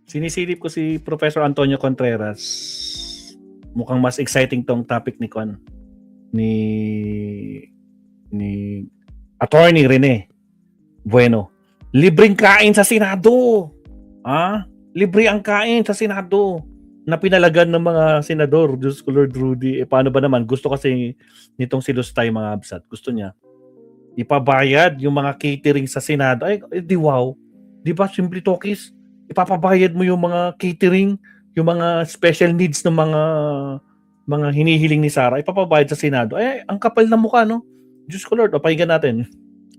Sinisilip ko si Professor Antonio Contreras. Mukhang mas exciting tong topic ni ni Attorney Rene Bueno. Libreng kain sa Senado. Libre ang kain sa Senado na pinalagan ng mga senador. Diyos ko Lord Rudy. Paano ba naman? Gusto kasi nitong si Lustay mga absat. Gusto niya ipabayad yung mga catering sa Senado. Ay, di wow. Di ba, Simply Talkies? Ipapabayad mo yung mga catering, yung mga special needs ng mga hinihiling ni Sara, ipapabayad sa Senado. Ay, ang kapal na mukha, no? Diyos ko Lord, pakinggan natin.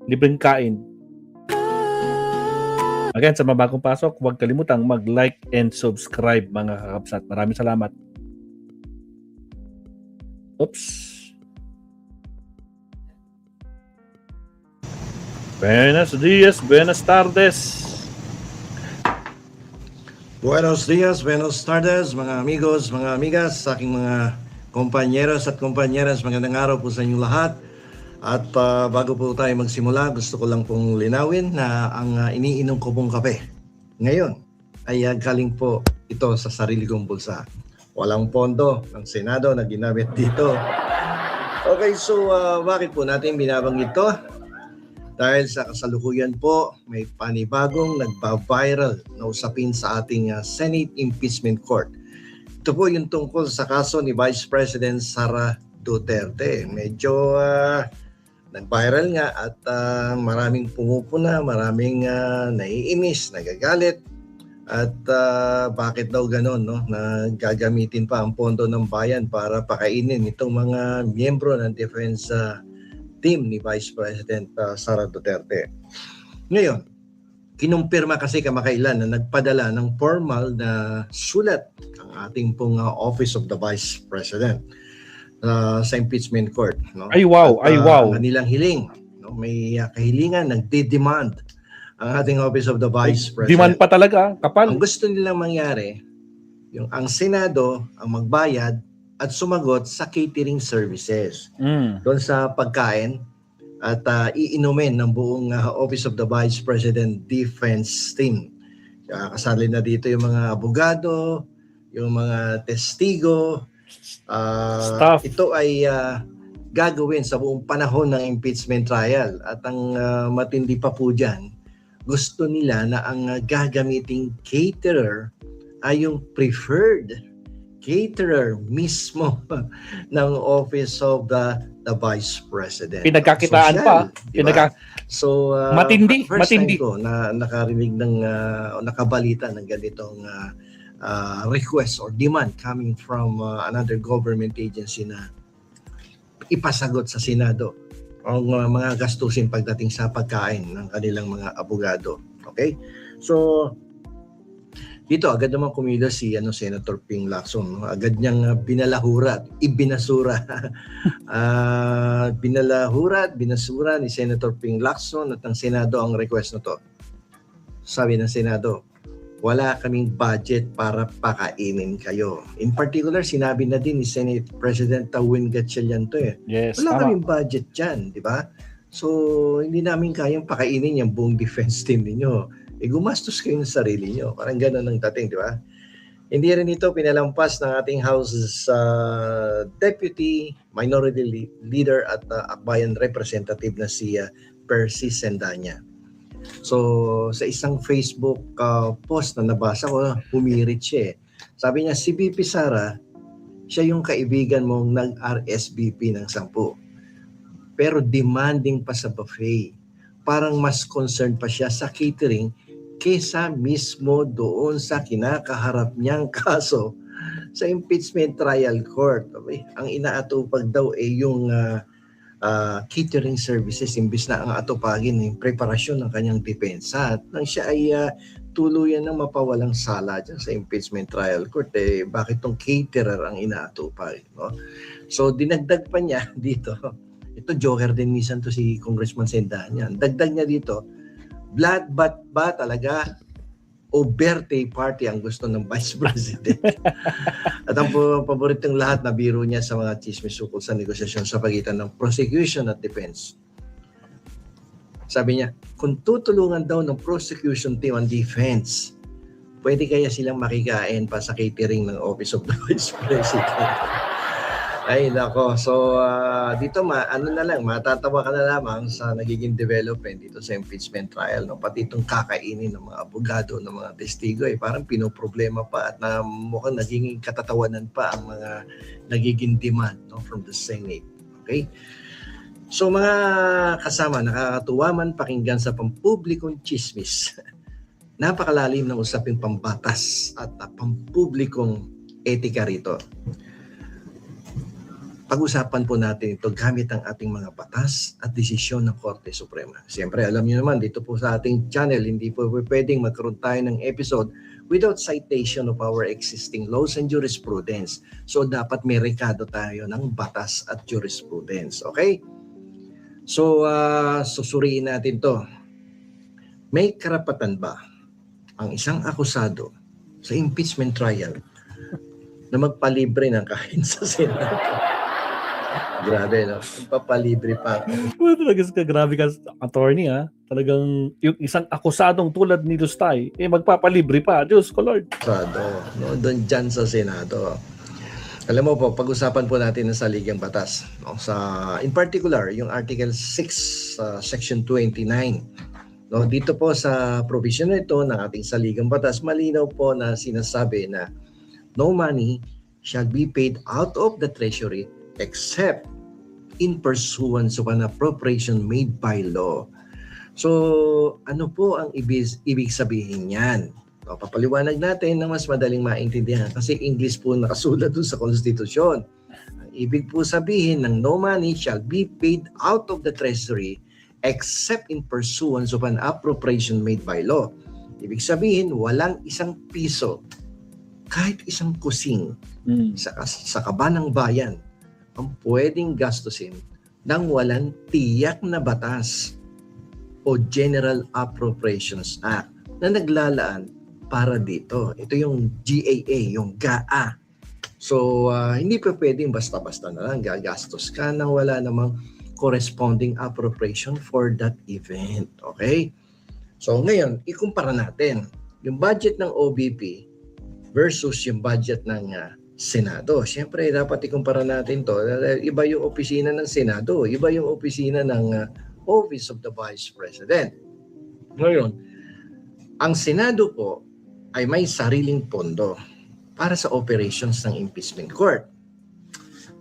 Libreng kain. Again, sa mga bagong pasok, huwag kalimutang mag-like and subscribe mga kakabsat. Maraming salamat. Oops. Buenos dias, buenas tardes. Buenos dias, buenas tardes, mga amigos, mga amigas, sa aking mga kompanyeros at kompanyeras, magandang araw po sa inyong lahat. At bago po tayo magsimula, gusto ko lang pong linawin na ang iniinom ko pong kape ngayon ay galing po ito sa sarili kong bulsa. Walang pondo ng Senado na ginamit dito. Okay, so bakit po natin binabanggit ito? Dahil sa kasalukuyan po, may panibagong nagba-viral na usapin sa ating Senate Impeachment Court. Ito po yung tungkol sa kaso ni Vice President Sara Duterte. Medyo nag-viral nga at maraming pumupuna, maraming naiinis, nagagalit. At bakit daw ganon, no? Na gagamitin pa ang pondo ng bayan para pakainin itong mga miyembro ng defense team ni Vice President Sara Duterte. Ngayon, kinumpirma kasi kamakailan na nagpadala ng formal na sulat ang ating pong Office of the Vice President sa impeachment court. No? Ay wow, At, ay wow. Ang kanilang hiling, no? May kahilingan, nagde-demand ang ating Office of the Vice President. Demand pa talaga, kapal. Ang gusto nilang mangyari, yung ang Senado ang magbayad at sumagot sa catering services. Doon sa pagkain at iinumin ng buong Office of the Vice President Defense Team. Kasali na dito yung mga abogado, yung mga testigo. Staff. Ito ay gagawin sa buong panahon ng impeachment trial. At ang matindi pa po dyan, gusto nila na ang gagamiting caterer ay yung preferred caterer mismo ng Office of the Vice President. Pinagkakitaan Social, pa. Diba? So, matindi. first time ko na nakarinig ng, nakabalita ng ganitong request or demand coming from another government agency na ipasagot sa Senado ang mga gastusin pagdating sa pagkain ng kanilang mga abogado. Okay? So, dito agad naman kumilos si Senator Ping Lacson. Agad niyang binalahura, ibinasura. Binasura ni Senator Ping Lacson at ng Senado ang request na to. Sabi ng Senado, wala kaming budget para pakainin kayo. In particular, sinabi na din ni Senate President Win Gatchalian to Yes, wala kaming budget dyan, di ba? So, hindi namin kayang pakainin yung buong defense team ninyo. Gumastos kayo ng sarili nyo. Parang gano'n ang dating, di ba? Hindi rin ito pinalampas ng ating House's Deputy Minority Leader at Akbayan Representative na si Percy Sendanya. So, sa isang Facebook post na nabasa ko, humirit siya. Sabi niya, si VP Sara, siya yung kaibigan mong nag-RSVP ng 10. Pero demanding pa sa buffet. Parang mas concerned pa siya sa catering kesa mismo doon sa kinakaharap niyang kaso sa impeachment trial court. Okay? Ang inaatupag daw ay yung catering services imbis na ang atupagin yung preparasyon ng kanyang depensa. At nang siya ay tuluyan ng mapawalang sala dyan sa impeachment trial court, bakit tong caterer ang inaatupag? No? So dinagdag pa niya dito, ito joker din minsan to si Congressman Sendanya. Dagdag niya dito, blood bath ba talaga o birthday party ang gusto ng Vice President? At ang paboritong lahat na biro niya sa mga chismis ukol sa negosasyon sa pagitan ng prosecution at defense. Sabi niya, kung tutulungan daw ng prosecution team ang defense pwede kaya silang makikain pa sa catering ng Office of the Vice President. Ay nako, so dito ano na lang, matatawa ka na lamang sa nagiging development dito sa impeachment trial, no? Pati itong kakainin ng mga abogado, ng mga testigo, parang pinoproblema pa at mukhang naging katatawanan pa ang mga nagiging demand, no, from the Senate. Okay? So mga kasama, nakakatuwa man pakinggan sa pampublikong chismis. Napakalalim ng usaping pambatas at pampublikong etika rito. Pag-usapan po natin ito gamit ang ating mga batas at desisyon ng Korte Suprema. Siyempre, alam niyo naman, dito po sa ating channel, hindi po pwedeng magkaroon tayo ng episode without citation of our existing laws and jurisprudence. So, dapat may rekado tayo ng batas at jurisprudence. Okay? So, susuriin natin to. May karapatan ba ang isang akusado sa impeachment trial na magpalibre ng kain sa Senado? Grabe, no? Papalibre pa. Well, talaga grabe ka, attorney, ha? Talagang yung isang akusadong tulad ni Lustay, magpapalibre pa. Diyos ko, Lord. Akusado, no? Doon dyan sa Senado. Alam mo po, pag-usapan po natin ng saligang batas. No? In particular, yung Article 6, Section 29. No? Dito po sa provision na ito ng ating saligang batas, malinaw po na sinasabi na no money shall be paid out of the treasury except in pursuance of an appropriation made by law. So, ano po ang ibig sabihin niyan? So, papaliwanag natin na mas madaling maintindihan kasi English po nakasulat doon sa Konstitusyon. Ang ibig po sabihin ng no money shall be paid out of the treasury except in pursuance of an appropriation made by law. Ibig sabihin, walang isang piso, kahit isang kusing sa kaban ng bayan ang pwedeng gastusin ng walang tiyak na batas o General Appropriations Act na naglalaan para dito. Ito yung GAA, yung GAA. So, hindi pa pwedeng basta-basta na lang gagastos ka nang wala namang corresponding appropriation for that event. Okay? So, ngayon, ikumpara natin yung budget ng OBP versus yung budget ng Senado. Siyempre, dapat ikumpara natin to. Iba yung opisina ng Senado, iba yung opisina ng Office of the Vice President. Ngayon, ang Senado po ay may sariling pondo para sa operations ng impeachment court.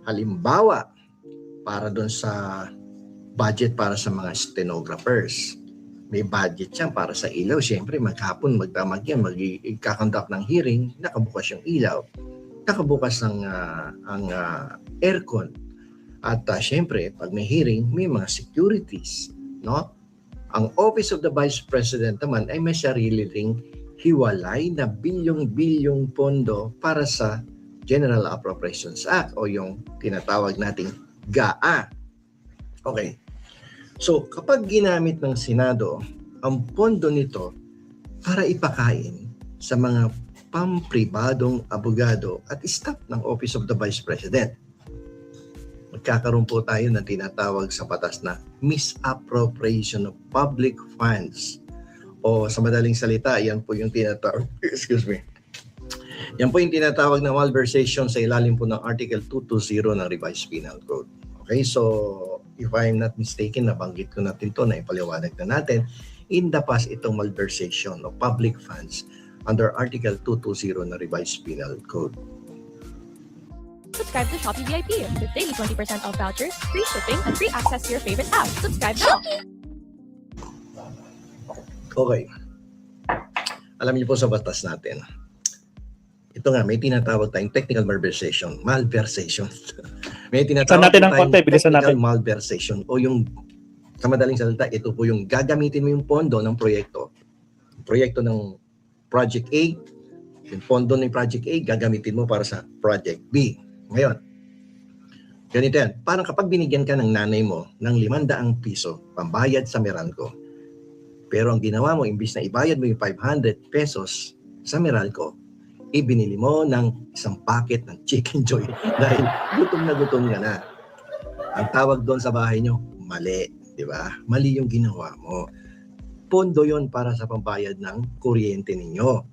Halimbawa, para doon sa budget para sa mga stenographers. May budget yan para sa ilaw. Siyempre, maghapon, magdamag yan, magkakonduct ng hearing, nakabukas yung ilaw. Nakabukas ang aircon. At siyempre, pag may hearing, may mga securities. No? Ang Office of the Vice President naman ay may sarili ring hiwalay na bilyong-bilyong pondo para sa General Appropriations Act o yung tinatawag nating GAA. Okay. So, kapag ginamit ng Senado ang pondo nito para ipakain sa mga pampribadong abogado at staff ng Office of the Vice President, magkakaroon po tayo ng tinatawag sa batas na misappropriation of public funds. O sa madaling salita, yan po yung tinatawag, yan po yung tinatawag na malversation sa ilalim po ng Article 220 ng Revised Penal Code. Okay, so if I'm not mistaken, nabanggit ko natin to, na ipaliwanag na natin, in the past itong malversation of public funds under Article 220 ng Revised Penal Code. Subscribe to Shopee VIP with daily 20% off vouchers, free shipping, and free access to your favorite app. Subscribe now! Okay. Alam niyo po sa batas natin, ito nga, may tinatawag tayong technical malversation. May tinatawag natin ang tayong konti, bilisan technical natin. malversation o yung, sa madaling salita, ito po yung gagamitin mo yung pondo ng proyekto ng Project A, yung pondo ng Project A, gagamitin mo para sa Project B. Ngayon, ganito yan. Parang kapag binigyan ka ng nanay mo ng 500 piso, pambayad sa Meralco, pero ang ginawa mo, imbis na ibayad mo yung 500 pesos sa Meralco, ibinili mo ng isang packet ng Chicken Joy dahil gutom ka na. Ang tawag doon sa bahay nyo, mali. Di ba? Mali yung ginawa mo. Pondo yon para sa pambayad ng kuryente ninyo.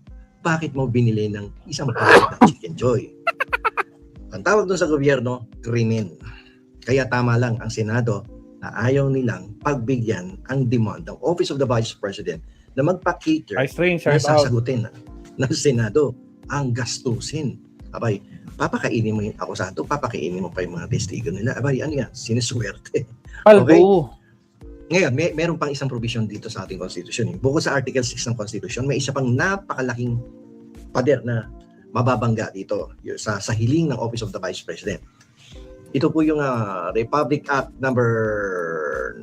bakit mo binili ng isang packet ng Chicken Joy? Ang tawag doon sa gobyerno, krimen. Kaya tama lang ang Senado na ayaw nilang pagbigyan ang demand ng Office of the Vice President na magpa-cater Ice train, na shout out. sasagutin ng Senado ang gastusin. Abay, papakainin mo yung akusado, papakainin mo pa yung mga testigo nila. Abay, ano yan? Siniswerte. Paldo. Ngayon, meron pang isang provision dito sa ating Constitution. Bukod sa Article 6 ng Constitution, may isa pang napakalaking pader na mababangga dito sa hiling ng Office of the Vice President. Ito po yung Republic Act number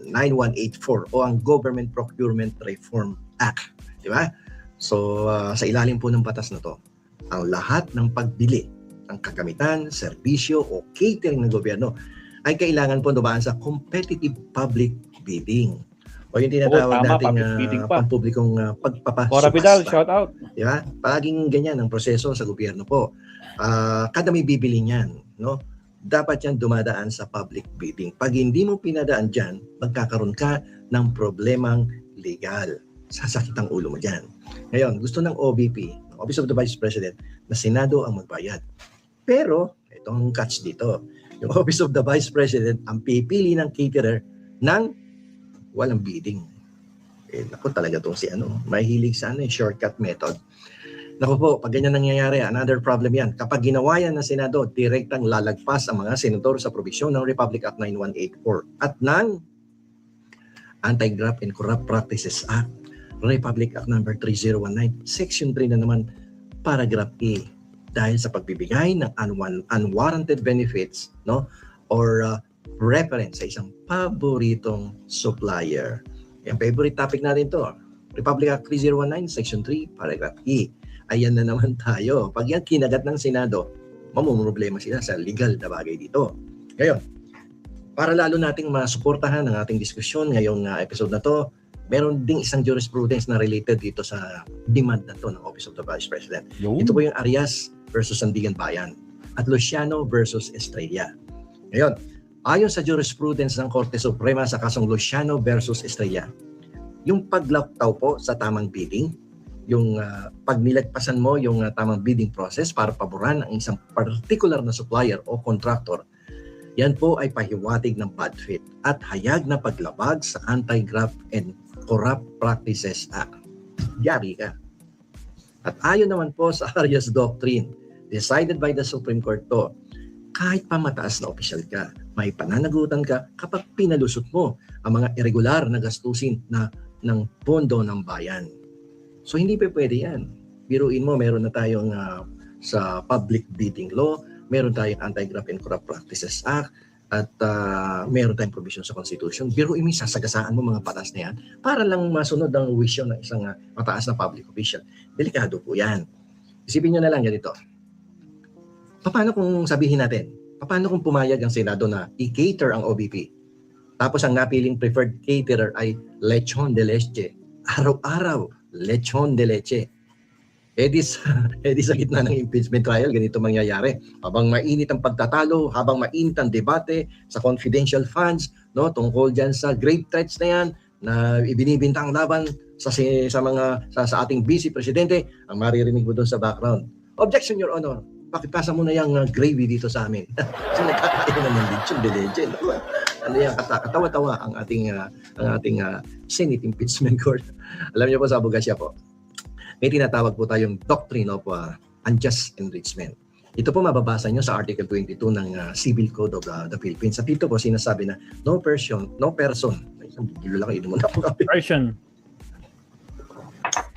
9184 o ang Government Procurement Reform Act. Di ba? So, sa ilalim po ng batas na to, ang lahat ng pagbili ng kagamitan, serbisyo o catering ng gobyerno ay kailangan po dumaan sa competitive public bidding. O yung tinatawag tama, nating public bidding pa. pampublikong pagpapasubasta. Cora Vidal, shout out. Di ba? Palaging ganyan ang proseso sa gobyerno po. Kada may bibili niyan, no? Dapat yan dumadaan sa public bidding. Pag hindi mo pinadaan dyan, magkakaroon ka ng problemang legal. Sasakit ang ulo mo dyan. Ngayon, gusto ng OVP, Office of the Vice President, na Senado ang magbayad. Pero, itong catch dito, yung Office of the Vice President ang pipili ng caterer ng walang bidding. Naku talaga itong si mahilig sa shortcut method. Naku po, pag ganyan nangyayari, another problem yan. Kapag ginawa yan ng Senado, direktang lalagpas ang mga senador sa probisyon ng Republic Act 9184 at ng Anti-Graft and Corrupt Practices Act, Republic Act number 3019, Section 3 na naman, Paragraph A, dahil sa pagbibigay ng unwarranted benefits, no, or reference sa isang paboritong supplier. Yung favorite topic natin to, Republic Act 3019, Section 3, Paragraph E. Ayan na naman tayo. Pag yan kinagat ng Senado, mamumroblema sila sa legal na bagay dito. Ngayon, para lalo nating masuportahan ang ating diskusyon ngayong episode na to, meron ding isang jurisprudence na related dito sa demand na to ng Office of the Vice President. Ito po yung Arias versus Sandigan Bayan at Luciano versus Estrella. Ngayon, ayon sa jurisprudence ng Korte Suprema sa kasong Luciano versus Estrella, yung paglaktaw po sa tamang bidding, yung pag nilagpasan mo yung tamang bidding process para paboran ang isang particular na supplier o contractor, yan po ay pahiwatig ng bad faith at hayag na paglabag sa Anti-Graft and Corrupt Practices Act. Yari ka. At ayon naman po sa Arias Doctrine, decided by the Supreme Court to, kahit pa mataas na opisyal ka, may pananagutan ka kapag pinalusot mo ang mga irregular na gastusin ng pondo ng bayan. So hindi pa pwede yan. Biruin mo, meron na tayong sa public bidding law, meron tayong Anti-Graft and Corrupt Practices Act, at meron tayong provision sa Constitution. Biruin mo, sasagasaan mo mga batas na yan para lang masunod ang wisyo ng isang mataas na public official. Delikado po yan. Isipin nyo na lang ganito. Paano kung sabihin natin, paano kung pumayag ang Senado na i-cater ang OVP? Tapos ang napiling preferred caterer ay lechon de leche. Araw-araw, lechon de leche. Di sa gitna ng impeachment trial, ganito mangyayari. Habang mainit ang pagtatalo, habang mainit ang debate sa confidential funds, no, tungkol dyan sa grave threats na yan, na ibinibintang laban sa ating vice presidente, ang maririnig mo doon sa background. Objection, Your Honor. Pakipasa mo na yung gravy dito sa amin. So nagkakain naman lechon de leche. Ano yan, katawa-tawa ang ating Senate Impeachment Court. Alam niyo po sa abogasya po, may tinatawag po tayong Doctrine of Unjust Enrichment. Ito po mababasa nyo sa Article 22 ng Civil Code of the Philippines. At dito po sinasabi na no person,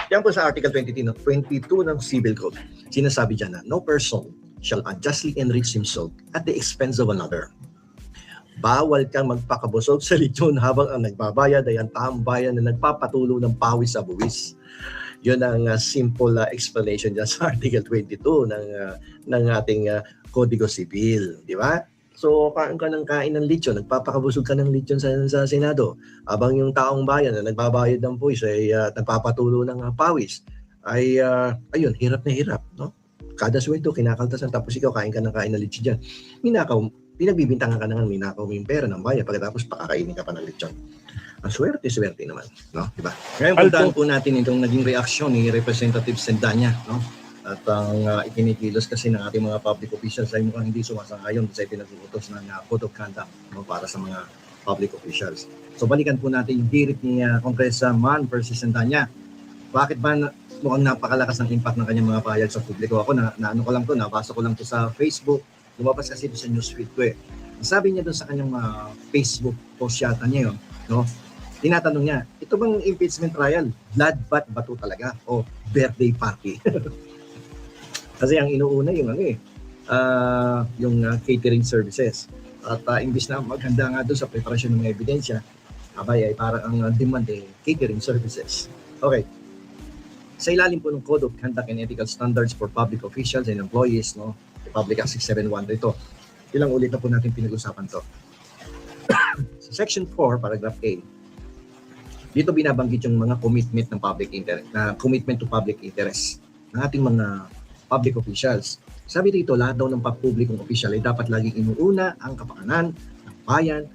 yan po sa Article 22 ng Civil Code. Sinasabi dyan na no person shall unjustly enrich himself at the expense of another. Bawal kang magpakabusog sa lechon habang ang nagbabayad ay ang taong bayan na nagpapatulo ng pawis sa buwis. Yun ang simple explanation dyan sa Article 22 ng ating Kodigo Sibil, di ba? So, kain ka ng lechon, nagpapakabusog ka ng lechon sa Senado. Habang yung taong bayan na nagbabayad ng buwis ay nagpapatulo ng pawis, ay ayun, hirap na hirap, no? Kada sweldo, kinakaltasan, tapos ikaw kain ng lechon dyan. Pinagbibintangan ka na nga, minakaw mo yung pera ng bayan, pagkatapos pakakainin ka pa ng lechon. Ang swerte naman, no? Diba? Ngayon, Alto. puntahan po natin itong naging reaksyon ni Representative Sendanya, no? At ang ikinikilos kasi ng ating mga public officials ay mukhang hindi sumasang-ayon sa pinag-uutos ng Code of Conduct, no? Para sa mga public officials. So balikan po natin yung hirit ni Congressman Percy Sendanya. Bakit ba mukhang napakalakas ng impact ng kanyang mga pahayag sa publiko? Ako naano ko lang to, nabasa ko lang to sa Facebook. Lumabas kasi doon sa newsfeed ko eh. Sabi niya doon sa kanyang Facebook post yata niya yun, no? Tinatanong niya, ito bang impeachment trial, bloodbath ba to talaga o birthday party? Kasi ang inuuna yung catering services. At imbis na maghanda nga doon sa preparasyon ng mga ebidensya, abay ay parang ang demand catering services. Okay. Sa ilalim po ng Code of Conduct and Ethical Standards for Public Officials and Employees, no? Republic Act 671 ito. Ilang ulit na po natin pinag-usapan to. Sa Section 4, Paragraph A, dito binabanggit yung mga commitment ng public interest, na commitment to public interest ng ating mga public officials. Sabi dito, lahat daw ng publikong official ay dapat laging inuuna ang kapakanan ng bayan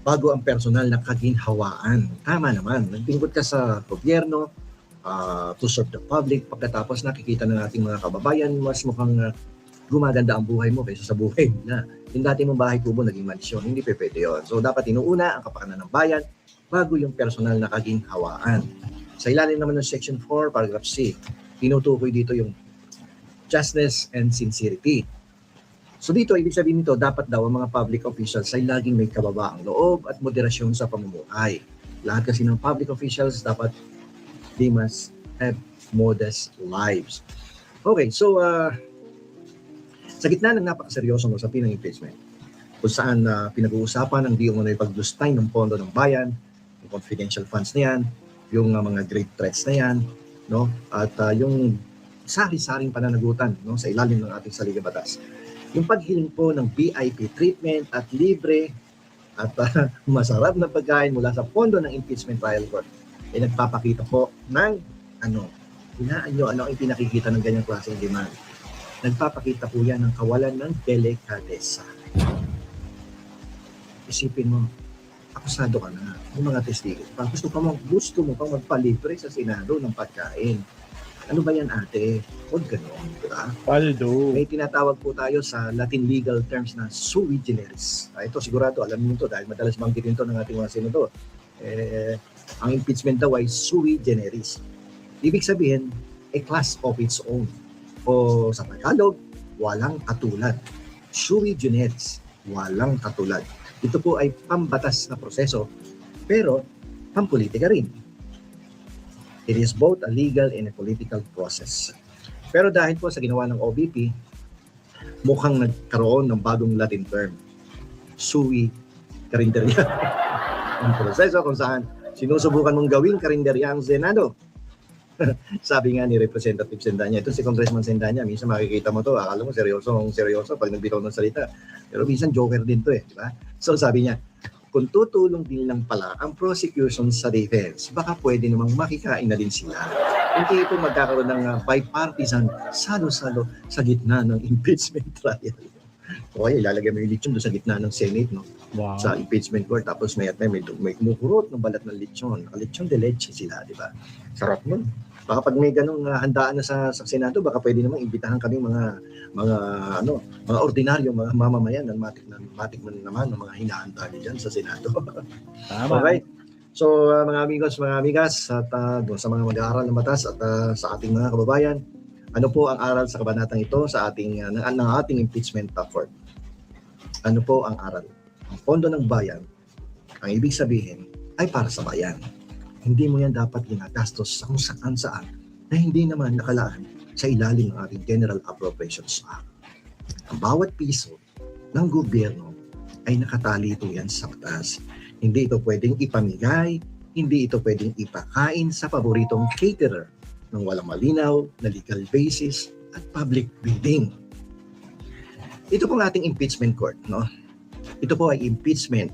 bago ang personal na kaginhawaan. Tama naman, nagbingkot ka sa gobyerno to serve the public, pagkatapos nakikita ng ating mga kababayan, mas mukhang gumaganda ang buhay mo kaysa sa buhay na yung dati mong bahay kubo naging mansyon, hindi pwede yun. So dapat inuuna ang kapakanan ng bayan bago yung personal na kaginhawaan. Sa ilalim naman ng Section 4, Paragraph C, tinutukoy dito yung justness and sincerity. So dito, ibig sabihin nito, dapat daw ang mga public officials ay laging may kababaang loob at moderasyon sa pamumuhay. Lahat kasi ng public officials dapat they must have modest lives. Okay, so sa gitna ng napakaseryosong usapin ng impeachment, kung saan pinag-uusapan ang di umano'y paglustay ng pondo ng bayan, yung confidential funds na yan, yung mga grave threats na yan, no? At yung sari-saring pananagutan, no, sa ilalim ng ating saligang batas. Yung paghiling po ng VIP treatment at libre at masarap na pagkain mula sa pondo ng impeachment trial court ay nagpapakita po ng ano ang pinakikita ng ganyang klaseng demand. Nagpapakita po yan ng kawalan ng delikadesa. Isipin mo, akusado ka na, yung mga testigo, gusto mo pang magpalibre sa Senado ng pagkain. Ano ba yan, ate? Huwag gano'n, diba? Paldo. May tinatawag po tayo sa Latin legal terms na sui generis. Ito sigurado, alam niyo ito dahil madalas banggitin ito ng ating mga senador. Ang impeachment daw ay sui generis. Ibig sabihin, a class of its own. O sa Tagalog, walang katulad. Sui generis, walang katulad. Ito po ay pambatas na proseso, pero pampolitika rin. It is both a legal and a political process. Pero dahil po sa ginawa ng OBP, mukhang nagkaroon ng bagong Latin term, sui karinderya. Ang proseso kung saan sinusubukan mong gawing karinderya ang Senado. Sabi nga ni Representative Sendanya, ito si Congressman Sendanya, minsan makikita mo to, akala mo seryoso pag nagbitaw ng salita. Pero minsan joker din to di ba? So sabi niya, kung tutulong din lang pala ang prosecution sa defense, baka pwede namang makikain na din sila. Hindi ito magkakaroon ng bipartisan salo-salo sa gitna ng impeachment trial. Okay, ilalagay mo yung lechon doon sa gitna ng Senate, no? Wow. Sa impeachment court, tapos may kumukurot ng balat ng lechon. Lechon de leche sila, di ba? Sarap nun. Baka pag may ganong handaan na sa Senado, baka pwede namang imbitahan kami mga ordinaryo, mga mamamayan ng matik man naman ng mga hinahanda niyo dyan sa Senado. Tama. Okay. So mga amigos, mga amigas, at doon sa mga mag-aaral ng batas at sa ating mga kababayan, ano po ang aral sa kabanatang ito sa ating ng ating impeachment court? Ano po ang aral? Ang pondo ng bayan, ang ibig sabihin ay para sa bayan. Hindi mo yan dapat ginagastos sa kung saan na hindi naman nakalaan sa ilalim ng ating General Appropriations Act. Ang bawat piso ng gobyerno ay nakatali ito yan sa batas. Hindi ito pwedeng ipamigay, hindi ito pwedeng ipakain sa paboritong caterer ng walang malinaw na legal basis at public bidding. Ito pong ating impeachment court, no? Ito po ay impeachment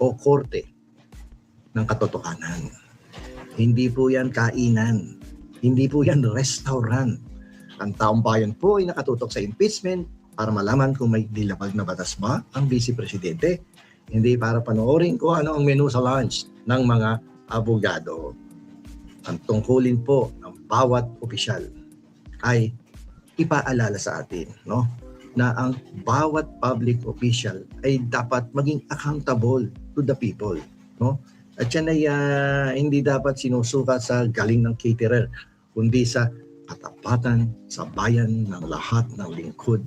o korte ng katotohanan. Hindi po yan kainan. Hindi po yan restaurant. Ang taong bayan po ay nakatutok sa impeachment para malaman kung may nilabag na batas ba ang Vice Presidente. Hindi para panoorin kung ano ang menu sa lunch ng mga abogado. Ang tungkulin po ng bawat opisyal ay ipaalala sa atin, no, na ang bawat public official ay dapat maging accountable to the people, no? At yan ay hindi dapat sinusukat sa galing ng caterer, kundi sa katapatan sa bayan ng lahat ng lingkod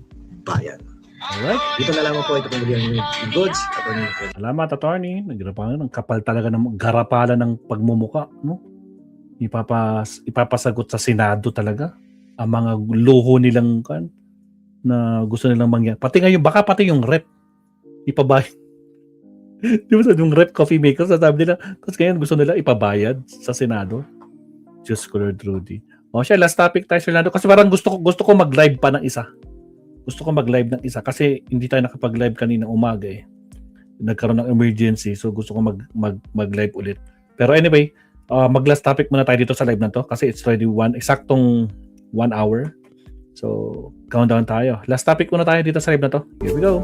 bayan. Alright. Dito na lamang po ito kung yung goods at ang Salamat, attorney. Nagrapangan ng kapal talaga ng garapalan ng pagmumuka, no? Ipapasagot sa Senado talaga ang mga luho nilang kan na gusto nilang mangyari. Pati ngayon, baka pati yung rep ipabayad. Di ba yung rep coffee maker, sasabi nila, tapos ngayon gusto nila ipabayad sa Senado. Diyos ko, Lord Rudy. O siya, last topic tayo, Senado. Kasi parang gusto ko mag-live pa ng isa. Gusto ko mag-live ng isa kasi hindi tayo nakapag-live kanina umaga eh. Nagkaroon ng emergency, so gusto ko mag-live ulit. Pero anyway, mag-last topic muna tayo dito sa live na to kasi it's already exactong 1 hour. So, countdown tayo. Last topic muna tayo dito sa live na to. Here we go.